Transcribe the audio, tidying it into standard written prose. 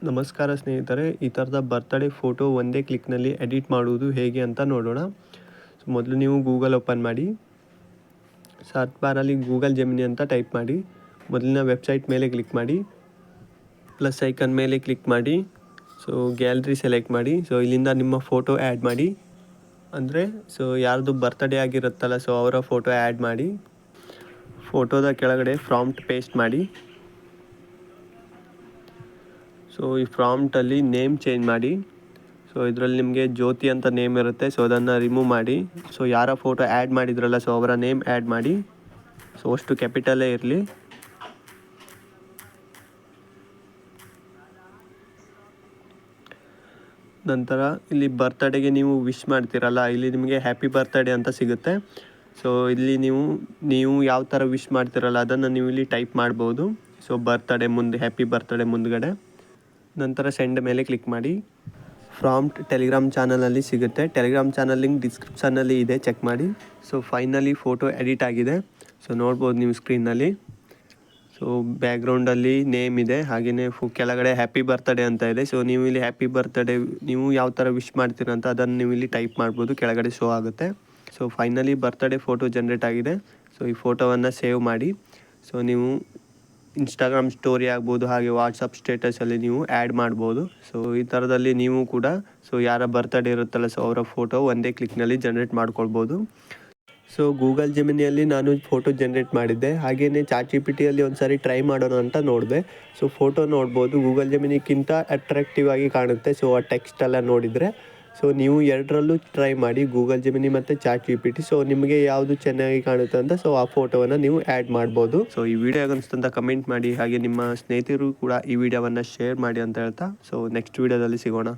ನಮಸ್ಕಾರ ಸ್ನೇಹಿತರೆ, ಈ ಥರದ ಬರ್ತ್ಡೇ ಫೋಟೋ ಒಂದೇ ಕ್ಲಿಕ್ನಲ್ಲಿ ಎಡಿಟ್ ಮಾಡುವುದು ಹೇಗೆ ಅಂತ ನೋಡೋಣ. ಮೊದಲು ನೀವು ಗೂಗಲ್ ಓಪನ್ ಮಾಡಿ, ಸರ್ಚ್ ಬಾರಲ್ಲಿ ಗೂಗಲ್ ಜೆಮಿನಿ ಅಂತ ಟೈಪ್ ಮಾಡಿ. ಮೊದಲಿನ ವೆಬ್ಸೈಟ್ ಮೇಲೆ ಕ್ಲಿಕ್ ಮಾಡಿ, ಪ್ಲಸ್ ಐಕನ್ ಮೇಲೆ ಕ್ಲಿಕ್ ಮಾಡಿ. ಗ್ಯಾಲರಿ ಸೆಲೆಕ್ಟ್ ಮಾಡಿ. ಇಲ್ಲಿಂದ ನಿಮ್ಮ ಫೋಟೋ ಆ್ಯಡ್ ಮಾಡಿ. ಅಂದರೆ ಯಾರ್ದು ಬರ್ತ್ಡೇ ಆಗಿರುತ್ತಲ್ಲ, ಅವರ ಫೋಟೋ ಆ್ಯಡ್ ಮಾಡಿ. ಫೋಟೋದ ಕೆಳಗಡೆ ಪ್ರಾಂಪ್ಟ್ ಪೇಸ್ಟ್ ಮಾಡಿ. ಈ ಪ್ರಾಂಪ್ಟಲ್ಲಿ ನೇಮ್ ಚೇಂಜ್ ಮಾಡಿ. ಇದರಲ್ಲಿ ನಿಮಗೆ ಜ್ಯೋತಿ ಅಂತ ನೇಮ್ ಇರುತ್ತೆ, ಅದನ್ನು ರಿಮೂವ್ ಮಾಡಿ. ಯಾರ ಫೋಟೋ ಆ್ಯಡ್ ಮಾಡಿದ್ರಲ್ಲ, ಅವರ ನೇಮ್ ಆ್ಯಡ್ ಮಾಡಿ. ಅಷ್ಟು ಕ್ಯಾಪಿಟಲೇ ಇರಲಿ. ನಂತರ ಇಲ್ಲಿ ಬರ್ತ್ಡೇಗೆ ನೀವು ವಿಶ್ ಮಾಡ್ತೀರಲ್ಲ, ಇಲ್ಲಿ ನಿಮಗೆ ಹ್ಯಾಪಿ ಬರ್ತ್ಡೇ ಅಂತ ಸಿಗುತ್ತೆ. ಇಲ್ಲಿ ನೀವು ಯಾವ ಥರ ವಿಶ್ ಮಾಡ್ತೀರಲ್ಲ ಅದನ್ನು ನೀವು ಇಲ್ಲಿ ಟೈಪ್ ಮಾಡ್ಬೋದು. ಬರ್ತ್ಡೇ ಮುಂದೆ ಹ್ಯಾಪಿ ಬರ್ತ್ಡೇ ಮುಂದ್ಗಡೆ. ನಂತರ ಸೆಂಡ್ ಮೇಲೆ ಕ್ಲಿಕ್ ಮಾಡಿ. ಪ್ರಾಂಪ್ಟ್ ಟೆಲಿಗ್ರಾಮ್ ಚಾನಲಲ್ಲಿ ಸಿಗುತ್ತೆ. ಟೆಲಿಗ್ರಾಮ್ ಚಾನಲ್ ಲಿಂಕ್ ಡಿಸ್ಕ್ರಿಪ್ಷನಲ್ಲಿ ಇದೆ, ಚೆಕ್ ಮಾಡಿ. ಫೈನಲಿ ಫೋಟೋ ಎಡಿಟ್ ಆಗಿದೆ. ನೋಡ್ಬೋದು ನೀವು ಸ್ಕ್ರೀನಲ್ಲಿ. ಬ್ಯಾಕ್ಗ್ರೌಂಡಲ್ಲಿ ನೇಮ್ ಇದೆ, ಹಾಗೆಯೇ ಕೆಳಗಡೆ ಹ್ಯಾಪಿ ಬರ್ತ್ಡೇ ಅಂತ ಇದೆ. ನೀವು ಇಲ್ಲಿ ಹ್ಯಾಪಿ ಬರ್ತ್ಡೇ ನೀವು ಯಾವ ಥರ ವಿಶ್ ಮಾಡ್ತೀರಂತ ಅದನ್ನು ನೀವು ಇಲ್ಲಿ ಟೈಪ್ ಮಾಡ್ಬೋದು, ಕೆಳಗಡೆ ಶೋ ಆಗುತ್ತೆ. ಫೈನಲಿ ಬರ್ತ್ಡೇ ಫೋಟೋ ಜನ್ರೇಟ್ ಆಗಿದೆ. ಈ ಫೋಟೋವನ್ನು ಸೇವ್ ಮಾಡಿ. ನೀವು ಇನ್ಸ್ಟಾಗ್ರಾಮ್ ಸ್ಟೋರಿ ಆಗ್ಬೋದು, ಹಾಗೆ ವಾಟ್ಸಪ್ ಸ್ಟೇಟಸಲ್ಲಿ ನೀವು ಆ್ಯಡ್ ಮಾಡ್ಬೋದು. ಈ ಥರದಲ್ಲಿ ನೀವು ಕೂಡ ಯಾರ ಬರ್ತ್ಡೇ ಇರುತ್ತಲ್ಲ, ಅವರ ಫೋಟೋ ಒಂದೇ ಕ್ಲಿಕ್ನಲ್ಲಿ ಜನ್ರೇಟ್ ಮಾಡ್ಕೊಳ್ಬೋದು. ಗೂಗಲ್ ಜೆಮಿನಿಯಲ್ಲಿ ನಾನು ಫೋಟೋ ಜನ್ರೇಟ್ ಮಾಡಿದ್ದೆ, ಹಾಗೆಯೇ ChatGPTಯಲ್ಲಿ ಒಂದು ಸಾರಿ ಟ್ರೈ ಮಾಡೋಣ ಅಂತ ನೋಡಿದೆ. ಫೋಟೋ ನೋಡ್ಬೋದು, ಗೂಗಲ್ ಜೆಮಿನಿಗಿಂತ ಅಟ್ರಾಕ್ಟಿವ್ ಆಗಿ ಕಾಣುತ್ತೆ. ಆ ಟೆಕ್ಸ್ಟ್ ಎಲ್ಲ ನೋಡಿದರೆ ನೀವು ಎರಡರಲ್ಲೂ ಟ್ರೈ ಮಾಡಿ, ಗೂಗಲ್ ಜೆಮಿನಿ ಮತ್ತು ChatGPT. ನಿಮಗೆ ಯಾವುದು ಚೆನ್ನಾಗಿ ಕಾಣುತ್ತೆ ಅಂತ ಆ ಫೋಟೋವನ್ನು ನೀವು ಆ್ಯಡ್ ಮಾಡ್ಬೋದು. ಈ ವಿಡಿಯೋ ಅನಿಸ್ತಂತ ಕಮೆಂಟ್ ಮಾಡಿ, ಹಾಗೆ ನಿಮ್ಮ ಸ್ನೇಹಿತರು ಕೂಡ ಈ ವಿಡಿಯೋವನ್ನು ಶೇರ್ ಮಾಡಿ ಅಂತ ಹೇಳ್ತಾ ನೆಕ್ಸ್ಟ್ ವಿಡಿಯೋದಲ್ಲಿ ಸಿಗೋಣ.